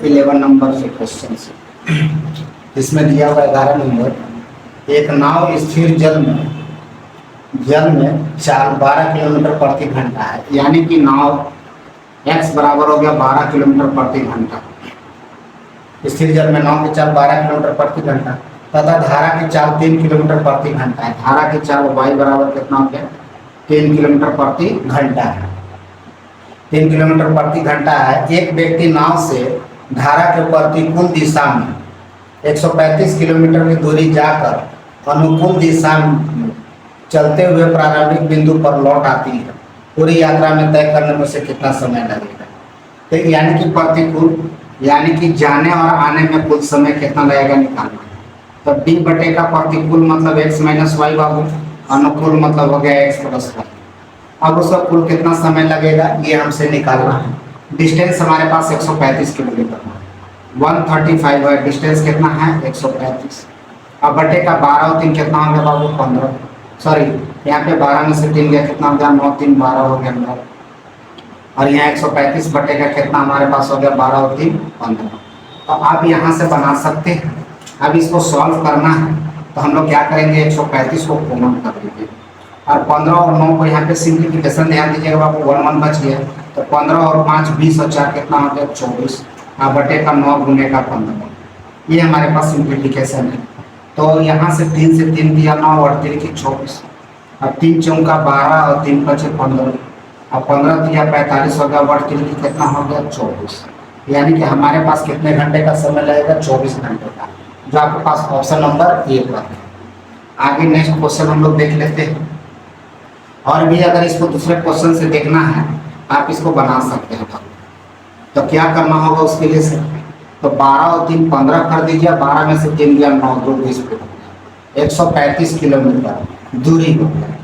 11 number से question से इसमें दिया हुआ 11 नंबर। एक नाव स्थिर जल में चाल 12 किलोमीटर प्रति घंटा है, यानी कि नाव x बराबर हो गया 12 किलोमीटर प्रति घंटा। स्थिर जल में नाव की चाल 12 किलोमीटर प्रति घंटा तथा धारा की चाल 3 किलोमीटर प्रति घंटा है। धारा की चाल y बराबर कितना हो गया 3 किलोमीटर प्रति घंटा है। 3 किलोमीटर प्रति घंटा है। एक व्यक्ति नाव से धारा के प्रतिकूल दिशा में 135 किलोमीटर की दूरी जाकर अनुकूल दिशा में चलते हुए प्रारंभिक बिंदु पर लौट आती है। पूरी यात्रा में तय करने में उसे कितना समय लगेगा? तो यानी कि प्रतिकूल, यानी कि जाने और आने में कुल समय कितना लगेगा निकालना। तो डी बटे का प्रतिकूल मतलब x माइनस वाई बाबू, अनुकूल मतलब हो गया x प्लस वाई। अब उसका कुल कितना समय लगेगा ये हमसे निकालना है। डिस्टेंस हमारे पास 135 किलोमीटर है, 135 है। डिस्टेंस कितना है 135। अब बटे का 12 और 3 कितना हो गया बाबू 15। सॉरी, यहाँ पे 12 में से 3 गया कितना हो गया 9 3 12 हो गया 9। और यहाँ 135 बटे का कितना हमारे पास हो गया 12 और 3 15। तो आप यहाँ से बना सकते हैं। अब इसको सॉल्व करना है तो हम लोग क्या करेंगे 135 को कॉमन कर देंगे और 15 और 9 को यहाँ पे सिंप्लीफिकेशन ध्यान दीजिएगा बाबू, 1 1 बच गया। तो 15 और 5 20 और 4 कितना हो गया 24। बटे का 9 गुने का 15, ये हमारे पास सिंप्लीफिकेशन है। तो यहाँ से 3 से 3 दिया 9 और 3 की 24। अब 3 चौका 12 और 3 बचे 15। अब 15 दिया 45 हो गया, और 3 की कितना हो गया 24। यानी कि हमारे पास कितने घंटे का समय लगेगा 24 घंटे का, जो आपके पास ऑप्शन नंबर 1 पर है। आगे नेक्स्ट क्वेश्चन हम लोग देख लेते हैं। और भी अगर इसको दूसरे क्वेश्चन से देखना है आप इसको बना सकते हैं। तो क्या करना होगा उसके लिए से, तो 12 और 3 15 कर दीजिए, 12 में से 3 दिया 9 2 20 पे 135 किलोमीटर दूरी हो गया।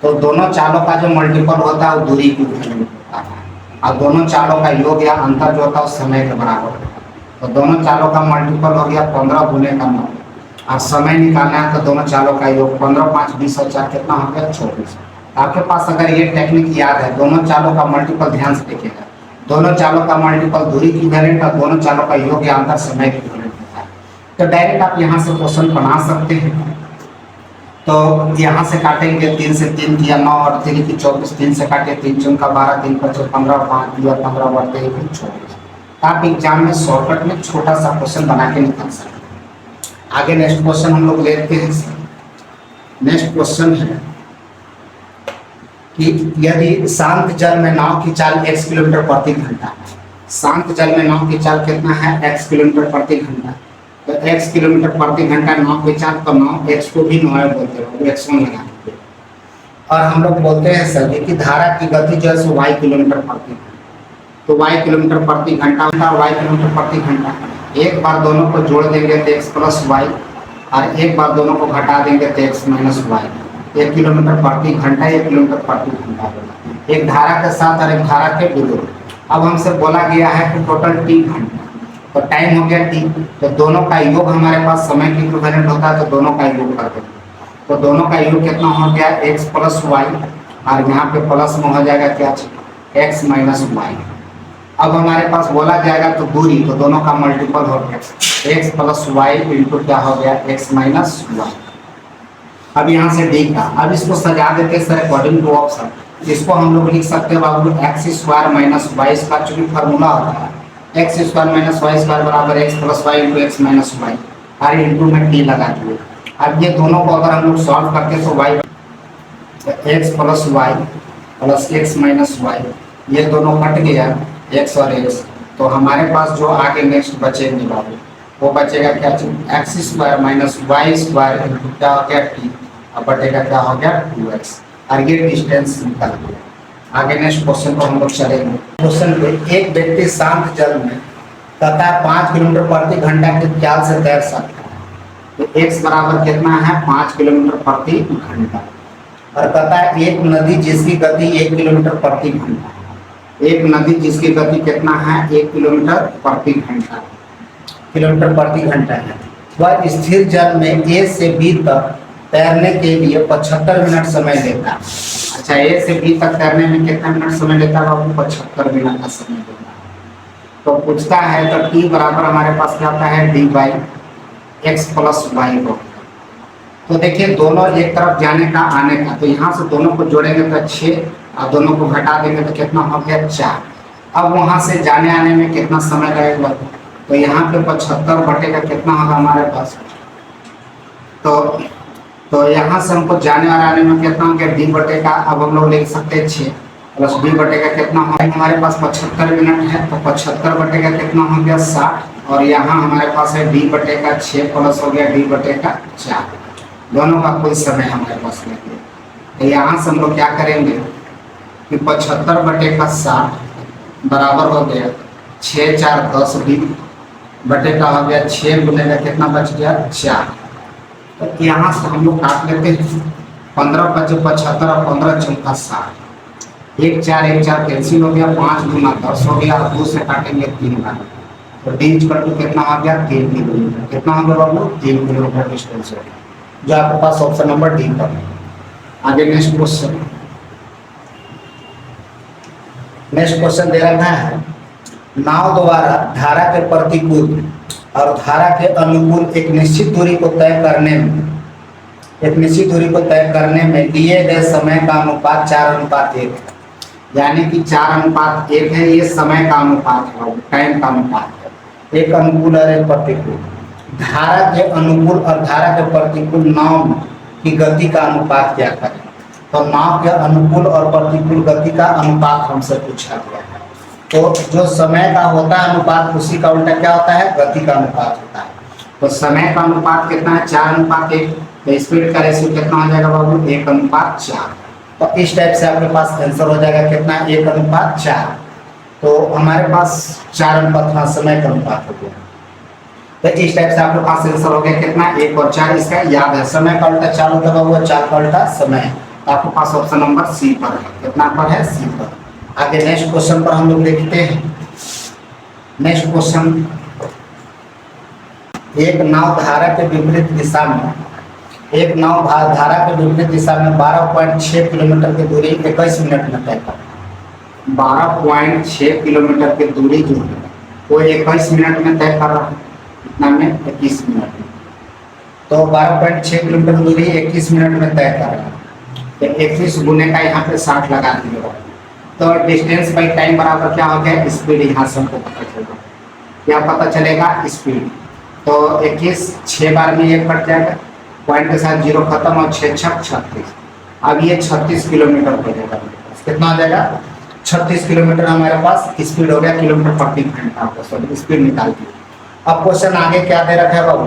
तो दोनों चालों का जो मल्टीपल होता है वो दूरी की वैल्यू होता है, और दोनों चालों का योग या अंतर जो होता है उस समय के बराबर होता है। तो दोनों चालों का मल्टीपल हो गया 15 गुने का 9, और समय निकालना है तो दोनों चालों का योग 15 5 20 और 4 कितना हो गया 24। आपके पास अगर ये टेक्निक याद है, दोनों चालों का मल्टीपल ध्यान से देखिएगा, दोनों चालों का मल्टीपल दूरी की वैल्यू और दोनों चालों का योग या अंतर समय की वैल्यू होता है। तो डायरेक्ट आप यहाँ से क्वेश्चन बना सकते हैं। तो यहाँ से काटेंगे 3 से 3 दिया 9 और 3 की 24, 3 से काटे 3 चौका 12 3 5 15 5 दिया 15 बढ़ते 24। आप एग्जाम में शॉर्टकट में छोटा सा क्वेश्चन बना के निकाल सकते हैं। आगे नेक्स्ट क्वेश्चन हम लोग लेते हैं। नेक्स्ट क्वेश्चन है कि यदि शांत जल में नाव की चाल x किलोमीटर प्रति घंटा है, शांत जल में नाव की चाल कितना है x किलोमीटर प्रति घंटा, तो x किलोमीटर प्रति घंटा नाव की चाल, तो नाव x को भी नाव बोलते हैं, x1 लगा देते हैं। और हम लोग बोलते हैं सर कि धारा की गति जो है y किलोमीटर प्रति घंटा, तो y किलोमीटर प्रति घंटा होता है, y किलोमीटर प्रति घंटा। एक बार दोनों को जोड़ देंगे तो x प्लस वाई, और एक बार दोनों को घटा देंगे तो x माइनस वाई। 1 किलोमीटर प्रति घंटा 1 किलोमीटर प्रति घंटा, एक धारा के साथ और एक धारा के विरुद्ध। अब हमसे बोला गया है कि टोटल t घंटा, तो टाइम हो गया t, तो दोनों का योग हमारे पास समय की इक्विवेलेंट होता है, तो दोनों का योग कर देंगे। तो दोनों का योग कितना हो गया x प्लस वाई, और यहाँ पे प्लस में हो जाएगा क्या x माइनस वाई। अब हमारे पास बोला जाएगा तो दूरी, तो दोनों का मल्टीपल हो गया x प्लस वाई इंटू क्या हो गया x माइनस वाई। अब यहाँ से डी का, अब इसको सजा देते सर अकॉर्डिंग टू ऑप्शन। इसको हम लोग लिख सकते हैं बाबू x square minus Y square, चूंकि फार्मूला होता है x square minus Y square बराबर x plus y into x minus y, और इंटू में टी लगा दिए। अब ये दोनों को अगर हम लोग सॉल्व करते तो Y X plus Y plus X minus Y, ये दोनों कट गया एक्स और एक्स, तो हमारे पास जो आगे नेक्स्ट बचेंगे बाबू वो बचेगा क्या X square minus Y square into क्या हो गया टी, अब बटेगा क्या हो गया 2x, और ये डिस्टेंस निकल गया। आगे नेक्स्ट क्वेश्चन को हम लोग चलेंगे। क्वेश्चन पे एक व्यक्ति शांत जल में तथा 5 किलोमीटर प्रति घंटा की चाल से तैर सकता है, तो x बराबर कितना है 5 किलोमीटर प्रति घंटा, और कहता है एक नदी जिसकी गति 1 किलोमीटर प्रति घंटा, एक नदी जिसकी गति कितना है 1 किलोमीटर प्रति घंटा, किलोमीटर प्रति घंटा है, वह स्थिर जल में a से b तक तैरने के लिए 75 मिनट समय लेता है। अच्छा, a से b तक तैरने में कितना मिनट समय लेता है बाबू 75 मिनट का समय लेता है। तो पूछता है तो टी बराबर हमारे पास क्या आता है D by X plus Y हो। तो देखिए दोनों एक तरफ जाने का आने का, तो यहाँ से दोनों को जोड़ेंगे तो 6 और दोनों को घटा देंगे तो कितना हो गया 4। अब वहाँ से जाने आने में कितना समय लगेगा, तो यहाँ पे 75 बटे का कितना होगा हमारे पास, तो यहाँ से हमको जाने और आने में कितना हो गया डी बटे का, अब हम लोग लिख सकते हैं 6 प्लस डी बटे का कितना हो गया हमारे पास 75 मिनट है, तो 75 बटे का कितना हो गया 60, और यहाँ हमारे पास है डी बटे का 6 प्लस हो गया डी बटे का 4, दोनों का कुल समय हमारे पास लगे। तो यहाँ से हम लोग क्या करेंगे कि 75 बटे का 60 बराबर हो गया 6 4 10 डी बटे का हो गया 6 गुने का कितना बच गया 4। तो यहाँ से हम लोग काट लेते हैं 15 × 75 और 15 × 4 60, 1 4 कैंसिल हो गया, 5 गुना 10 हो गया, और 2 से काटेंगे 3 बार, तो डी कितना हो गया 3 किलोमीटर, कितना हो गया बाबू 3 किलोमीटर डिस्टेंस हो गया, जो आपके पास ऑप्शन नंबर डी पर है। आगे नेक्स्ट क्वेश्चन दे रखा है नाव द्वारा धारा के प्रतिकूल और धारा के अनुकूल एक निश्चित दूरी को तय करने में दिए गए समय का अनुपात 4:1 है, यानी कि 4:1 है, ये समय का अनुपात है, टाइम का अनुपात है, एक अनुकूल और एक प्रतिकूल। धारा के अनुकूल और धारा के प्रतिकूल नाव की गति का अनुपात क्या करें, तो नाव के अनुकूल और प्रतिकूल गति का अनुपात हमसे पूछा गया है। तो जो समय का होता है अनुपात, उसी का उल्टा क्या होता है गति का अनुपात होता है। तो समय का अनुपात कितना है 4:1, तो स्पीड का रेशियो कितना हो जाएगा बाबू 1:4। तो इस टाइप से आपके पास आंसर हो जाएगा कितना 1:4। तो हमारे पास 4 समय का अनुपात हो गया, तो इस टाइप से आपके पास आंसर हो गया कितना 1 और 4। इसका याद है समय का उल्टा 4 होता हुआ 4 का उल्टा समय, तो आपके पास ऑप्शन नंबर सी पर है, कितना पर है सी पर। आगे नेक्स्ट क्वेश्चन पर हम लोग देखते हैं। नेक्स्ट क्वेश्चन, एक नाव धारा के विपरीत दिशा में 12.6 किलोमीटर की दूरी 21 मिनट में तय कर। 12.6 किलोमीटर की दूरी जो है वो 21 मिनट में तय कर रहा है, कितना में 21 मिनट में। तो 12.6 किलोमीटर दूरी 21 मिनट में तय कर रहा है, तो 21 गुने का यहाँ पे 60 लगा दिए, तो डिस्टेंस बाई टाइम बराबर क्या हो गया स्पीड, यहाँ से हमको पता चलेगा, क्या पता चलेगा स्पीड। तो 21 6 बार में ये कट जाएगा, पॉइंट के साथ 0 खत्म, और 6 6 36, अब ये 36 किलोमीटर हो जाएगा, कितना हो जाएगा 36 किलोमीटर हमारे पास स्पीड हो गया, किलोमीटर प्रति घंटा स्पीड निकाल दी। अब क्वेश्चन आगे क्या दे रखा है बाबू,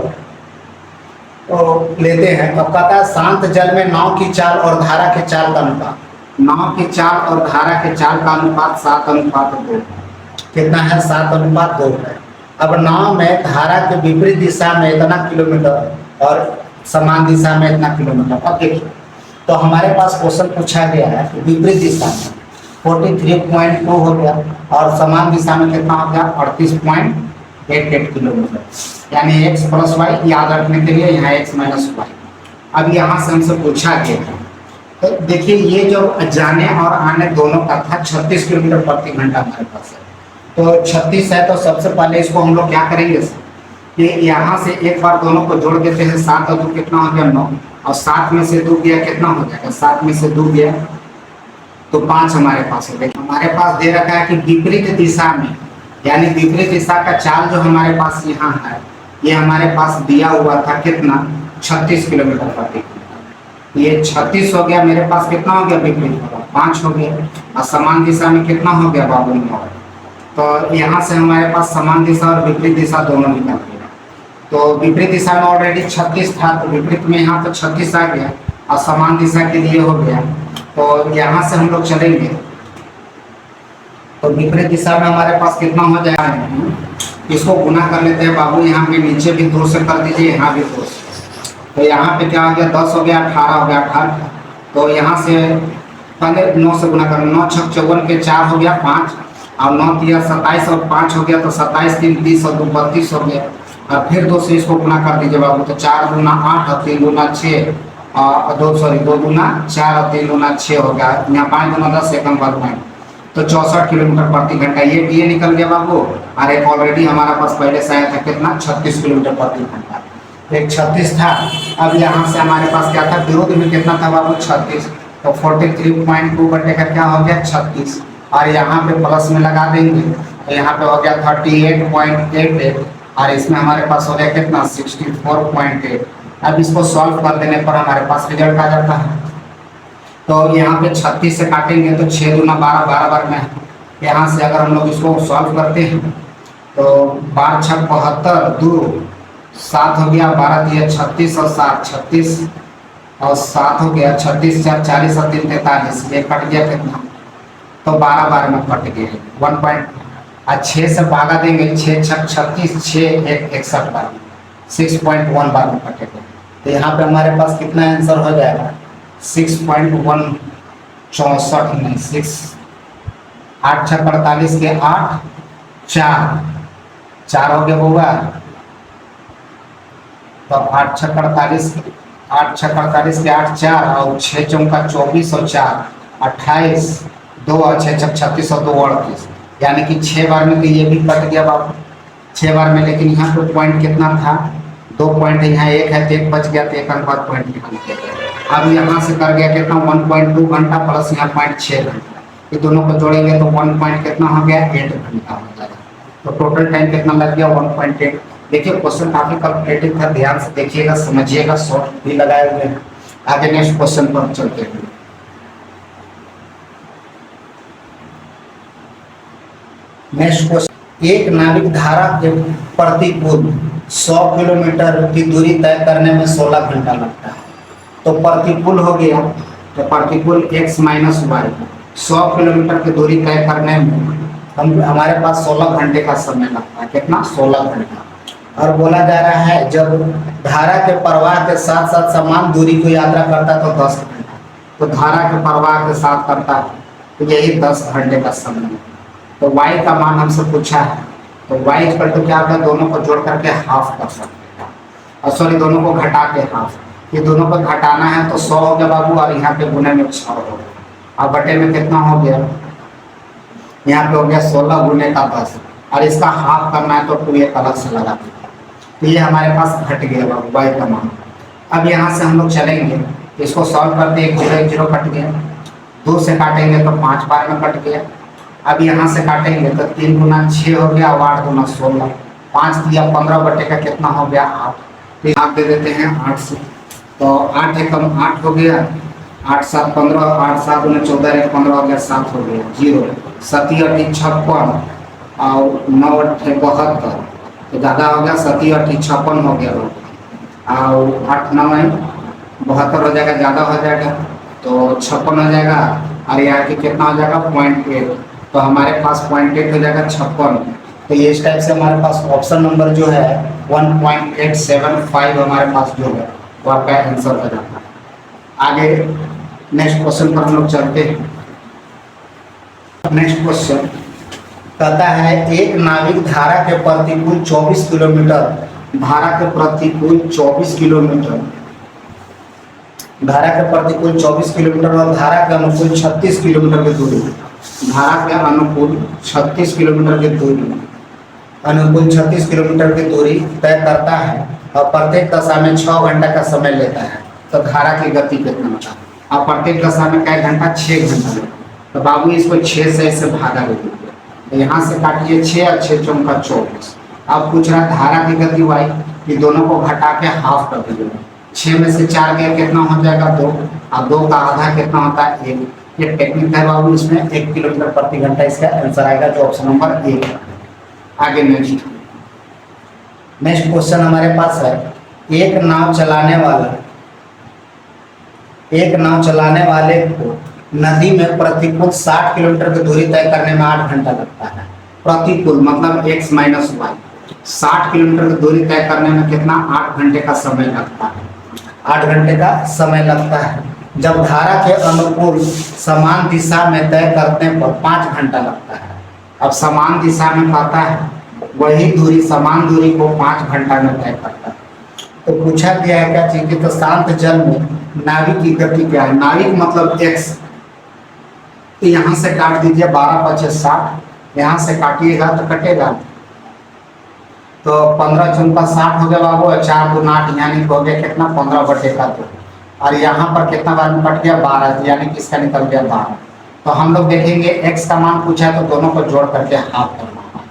तो लेते हैं। अब कहता है शांत जल में नाव की चाल और धारा के चाल का अनुपात, नाव की चाल और धारा के चाल का अनुपात 7:2, कितना है 7:2 है। अब नाव में धारा के विपरीत दिशा में इतना किलोमीटर और समान दिशा में इतना किलोमीटर। अब देखिए तो हमारे पास क्वेश्चन पूछा गया है विपरीत दिशा में 43.2 हो गया, और समान दिशा में कितना हो गया 38.88 किलोमीटर, यानी x + y याद रखने के लिए यहाँ x - y। अब यहाँ से हमसे पूछा गया है, तो देखिए ये जो जाने और आने दोनों का था 36 किलोमीटर प्रति घंटा हमारे पास है, तो 36 है, तो सबसे पहले इसको हम लोग क्या करेंगे कि यहाँ से एक बार दोनों को जोड़ देते हैं, 7 और 2 कितना हो गया 9, और 7 में से 2 गया कितना हो जाएगा, 7 में से 2 गया तो 5 हमारे पास है। हमारे पास दे रखा है कि विपरीत दिशा में, यानी विपरीत दिशा का चाल जो हमारे पास यहाँ है, ये हमारे पास दिया हुआ था कितना 36 किलोमीटर प्रति घंटा। ये 36 हो गया, मेरे पास कितना हो गया विपरीत होगा 5 हो गया, और समान दिशा में कितना हो गया बाबू 9। तो यहाँ से हमारे पास समान दिशा और विपरीत दिशा दोनों निकल गया। तो विपरीत दिशा में ऑलरेडी 36 था, तो विपरीत में यहाँ तो 36 आ गया, और समान दिशा के लिए हो गया। तो यहाँ से हम लोग चलेंगे, तो विपरीत दिशा में हमारे पास कितना हो जाएगा, इसको गुना कर लेते हैं बाबू, यहाँ पे नीचे भी 2 से कर दीजिए, यहाँ भी 2 से। तो यहाँ पे क्या हो गया 10 हो गया, 18 हो गया 18, तो यहाँ से पहले 9 से गुना कर, 9 × 6 = 54 के 4 हो गया 5, और 9 × 3 = 27 और 5 हो गया, तो 27 × 3 = 30 और 2 = 32 हो गया। और फिर 2 से इसको गुना कर दीजिए बाबू, तो 4 × 8 और 3 × 6 और 2 × 4 और 3 × 6 हो गया, यहाँ 5 × 10 एकम वर्ग में, तो तो 64 किलोमीटर प्रति घंटा। ये निकल गया बाबू। और एक ऑलरेडी हमारा पास पहले से आया था कितना, 36 किलोमीटर प्रति घंटा। एक 36 था। अब यहाँ से हमारे पास क्या था, विरोध में कितना था बाबू, 36। तो 43.2 बटे का क्या हो गया, 36। और यहाँ पे प्लस में लगा देंगे तो यहाँ पे हो गया 38.88। और इसमें हमारे पास हो गया कितना, 64.8। अब इसको सॉल्व कर देने पर हमारे पास रिजल्ट आ जाता है। तो यहाँ पे 36 से काटेंगे तो 6 दूना 12, 12 बार में। यहाँ से अगर हम लोग इसको सॉल्व करते हैं तो 12 छक 72, 2 7 हो गया, 12 दिया 36 और 7 36 और 7 हो गया, 36 4 40 और 3 43। ये कट गया कितना, तो 12 बार में कट गया 1 पॉइंट। 6 से भागा देंगे, 6 छक 36, 6 1 61 बार, 6.1 बार में कटेगा। तो यहाँ पे हमारे पास कितना आंसर हो जाएगा, 6.1 64 नहीं 6 8 छक 48 के 8 4 हो गया होगा। तो 8 छक 48 के 8 4 और 6 चौका 24 और 4 28, 2 और 6 छक 36 और 2 38। यानी कि 6 बार में तो ये भी कट गया बाबू 6 बार में। लेकिन यहाँ पे पॉइंट कितना था, 2 पॉइंट, यहाँ 1 है तो 1 बच गया, तो 1 अंक बाद पॉइंट निकल गया। अब यहाँ से कर गया कितना, 1.2 घंटा प्लस यहाँ 0.6 घंटा। ये दोनों को जोड़ेंगे तो 1 पॉइंट कितना हो गया, 8 घंटा हो जाएगा। तो टोटल टाइम कितना लग गया, 1.8। देखिए क्वेश्चन काफी कॉम्पिटेटिव था, ध्यान से देखिएगा, समझिएगा, शॉर्ट भी लगाए हुए हैं। आगे नेक्स्ट क्वेश्चन पर चलते हैं। नेक्स्ट क्वेश्चन, एक नाविक धारा के प्रतिकूल 100 किलोमीटर की दूरी तय करने में 16 घंटा लगता है। तो प्रतिकूल हो गया, तो प्रतिकूल x माइनस वाई 100 किलोमीटर की दूरी तय करने में हमारे पास 16 घंटे का समय लगता है। कितना, 16 घंटा। और बोला जा रहा है जब धारा के प्रवाह के साथ साथ समान दूरी को यात्रा करता है तो 10 घंटा। तो धारा के प्रवाह के साथ करता है तो यही 10 घंटे का समय है। तो y का मान हमसे पूछा है, तो y इक्वल टू क्या होगा, दोनों को जोड़ करके हाफ कर सकते हैं, और सॉरी दोनों को घटा के हाफ। ये दोनों को घटाना है तो 100 हो गया बाबू, और यहाँ पे गुने में 6 हो गया। अब बटे में कितना हो गया, यहाँ पे हो गया 16 गुने का 10, और इसका हाफ करना है तो 2 एक अलग से लगा देंगे। तो ये हमारे पास घट गया बाबू y का मान। अब यहाँ से हम लोग चलेंगे, इसको सॉल्व करते, 1 0 कट गया, 2 से काटेंगे तो 5 बार में कट गया। अब यहाँ से काटेंगे तो 3 गुना 6 हो गया, 8 गुना 16, 5 दिया 15 बटे का कितना हो गया, 8। तो आप दे देते हैं 8 से, तो 8 एकम 8 हो गया, 8 7 15, 8 7 गुना 14 1 15 हो गया, 7 हो गया, 0 7 8 56 और 9 8 72, तो ज़्यादा हो गया, 7 8 56 हो गया, और 8 9 72 हो जाएगा, ज़्यादा हो जाएगा तो 56 हो जाएगा, और यहाँ की कितना हो जाएगा 0.8। तो हमारे पास 0.8 हो जाएगा 56। तो ये इस टाइप से हमारे पास ऑप्शन नंबर जो है 1.875 हमारे पास जो है वो आपका आंसर हो जाता है। आगे नेक्स्ट क्वेश्चन पर हम लोग चलते हैं। नेक्स्ट क्वेश्चन कहता है एक नाविक धारा के प्रतिकूल 24 किलोमीटर, धारा के प्रतिकूल 24 किलोमीटर, धारा के प्रतिकूल 24 किलोमीटर और धारा के अनुकूल 36 किलोमीटर की दूरी, धारा के अनुकूल 36 किलोमीटर की दूरी, अनुकूल 36 किलोमीटर की दूरी तय करता है और प्रत्येक दशा में 6 घंटा का समय लेता है। तो धारा की गति कितना होता है, और प्रत्येक दशा में क्या घंटा, 6 घंटा लेता है। तो बाबू इसको 6 से इससे भागा दे दीजिए, तो यहाँ से काटिए 6 और 6 चौका 24। अब पूछ रहा है धारा की गति y, ये दोनों को घटा के हाफ कर दीजिए, 6 में से 4 गया कितना हो जाएगा 2, और 2 का आधा कितना होता है 1। ये टेक्निक है बाबू, इसमें 1 किलोमीटर प्रति घंटा इसका आंसर आएगा, जो ऑप्शन नंबर 1 है। आगे नेक्स्ट क्वेश्चन हमारे पास है, एक नाव चलाने वाले को नदी में प्रतिकूल 60 किलोमीटर की दूरी तय करने में 8 घंटा लगता है। प्रतिकूल मतलब x माइनस वाई, 60 किलोमीटर की दूरी तय करने में कितना, 8 घंटे का समय लगता है, 8 घंटे का समय लगता है। जब धारा के अनुकूल समान दिशा में तय करने पर 5 घंटा लगता है। अब समान दिशा में कहता है, वही दूरी समान दूरी को 5 घंटा में तय करता है। तो पूछा गया है क्या चीज, तो शांत जल में नाविक की गति क्या है, नाविक मतलब x, तो यहाँ से काट दीजिए, 12 पचे 60, यहाँ से काटिएगा तो कटेगा, तो 15 चौका 60 हो गया बाबू, और 4 दूना 8, यानी हो गया कितना 15/2। और यहाँ पर कितना बार में कट गया 12, यानी कि इसका निकल गया 12। तो हम लोग देखेंगे x का मान पूछा है तो दोनों को जोड़ करके हाफ करना है।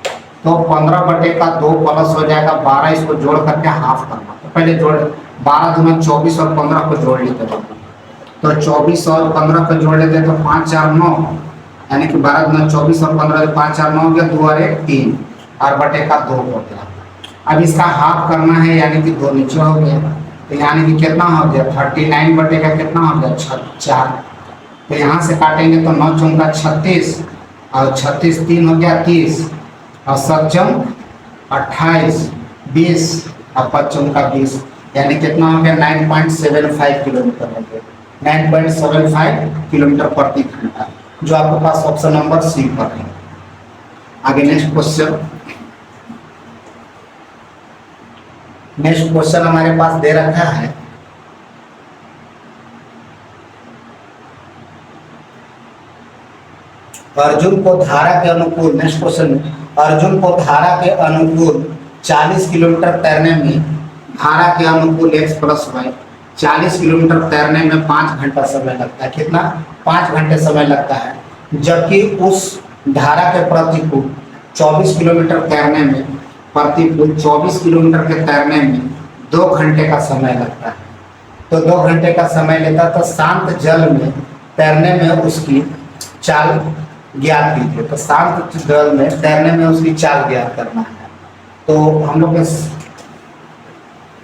तो 15/2 प्लस हो जाएगा 12, इसको जोड़ करके हाफ करना। तो पहले जोड़ 12 दूना 24 और 15 को जोड़ लेते हैं, तो 24 और 15 को जोड़ लेते हैं तो 5 4 9, यानी कि 12 दूना 24 और 15 5 4 9 हो गया, 2 और 1 3, और बटे का 2 हो गया। अब इसका हाफ करना है, यानी कि 2 नीचे हो गया, तो यानी कि कितना हो गया 39 बटे का कितना हो गया 4। तो यहाँ से काटेंगे तो 9 चौका 36, और 36 3 हो गया 30, और 7 चौक 28, 20, और 5 चौका 20, यानी कितना हो गया 9.75 किलोमीटर हो गया, 9.75 किलोमीटर प्रति घंटा, जो आपके पास ऑप्शन नंबर सी पर है। आगे नेक्स्ट क्वेश्चन हमारे पास दे रखा है, अर्जुन को धारा के अनुकूल, नेक्स्ट क्वेश्चन, अर्जुन को धारा के अनुकूल 40 किलोमीटर तैरने में, धारा के अनुकूल x + y 40 किलोमीटर तैरने में 5 घंटा समय लगता है। कितना 5 घंटे समय लगता है, जबकि उस धारा के प्रतिकूल 24 किलोमीटर तैरने में, प्रतिकूल 24 किलोमीटर के तैरने में 2 घंटे का समय लगता है। तो 2 घंटे का समय लेता है, तो शांत जल में तैरने में उसकी चाल ज्ञात कीजिए। तो शांत जल में तैरने में उसकी चाल ज्ञात करना है। तो हम लोग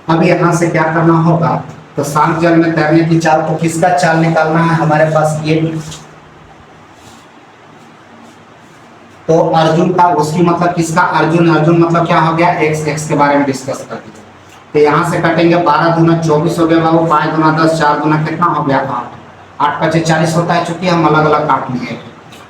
अब यहाँ से क्या करना होगा, तो शांत जल में तैरने की चाल, तो किसका चाल निकालना है हमारे पास ये, तो अर्जुन का, उसकी मतलब किसका, अर्जुन मतलब क्या हो गया x के बारे में डिस्कस कर दीजिए। तो यहाँ से कटेंगे, 12 दूना 24 हो गया बाबू, 5 दूना 10, 4 दूना कितना हो गया 8, 8 5 40 होता है, चूंकि हम अलग अलग काट लिए।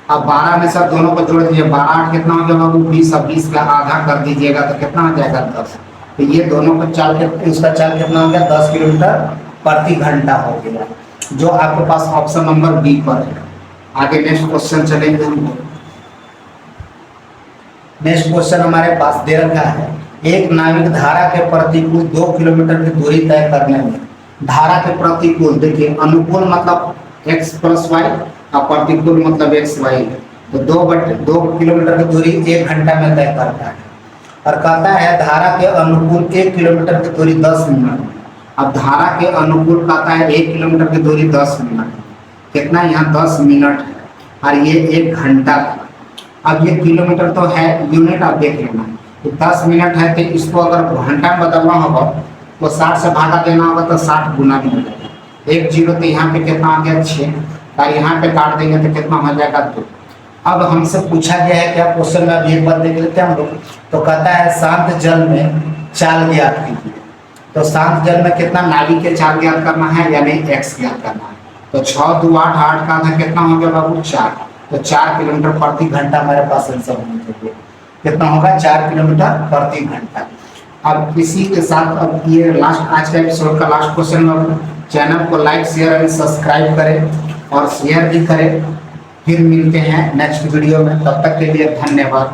अब 12 में सब दोनों को जोड़ दीजिए, 12 8 कितना हो गया बाबू 20, अब 20 का आधा कर दीजिएगा तो कितना हो जाएगा 10। तो ये दोनों का चाल, उसका चाल कितना हो गया 10 किलोमीटर प्रति घंटा हो गया, जो आपके पास ऑप्शन नंबर बी पर है। आगे नेक्स्ट क्वेश्चन चलेंगे हम लोग। नेक्स्ट क्वेश्चन हमारे पास दे रखा है, एक नाविक धारा के प्रतिकूल 2 किलोमीटर की दूरी तय करने में, धारा के प्रतिकूल देखिए, अनुकूल मतलब x + y और प्रतिकूल मतलब x y, तो 2 किलोमीटर की दूरी 1 घंटा में तय करता है। और कहता है धारा के अनुकूल 1 किलोमीटर की दूरी 10 मिनट। अब धारा के अनुकूल कहता है 1 किलोमीटर की दूरी 10 मिनट, कितना यहाँ 10 मिनट है, और ये 1 घंटा था। अब ये किलोमीटर तो है, यूनिट आप देख लेना, तो 10 मिनट है, तो इसको अगर घंटा में बदलना होगा तो 60 से भागा देना होगा, तो 60 गुना में हो जाएगा। 1 0, तो यहाँ पे कितना आ गया 6, और यहाँ पे काट देंगे तो कितना हो जाएगा 2। अब हमसे पूछा गया है क्या क्वेश्चन में, अभी एक बार देख लेते हैं हम लोग। तो कहता है शांत जल में चाल ज्ञात कीजिए। तो शांत जल में कितना नाविक के चाल ज्ञात करना है, यानी x ज्ञात करना है। तो 6 2 8, 8 का आधा कितना हो गया बाबू 4, तो 4 किलोमीटर प्रति घंटा हमारे पास आंसर होना चाहिए। कितना होगा 4 किलोमीटर प्रति घंटा। अब इसी के साथ अब ये लास्ट, आज का एपिसोड का लास्ट क्वेश्चन है। चैनल को लाइक शेयर एंड सब्सक्राइब करें और शेयर भी करें। फिर मिलते हैं नेक्स्ट वीडियो में, तब तक के लिए धन्यवाद।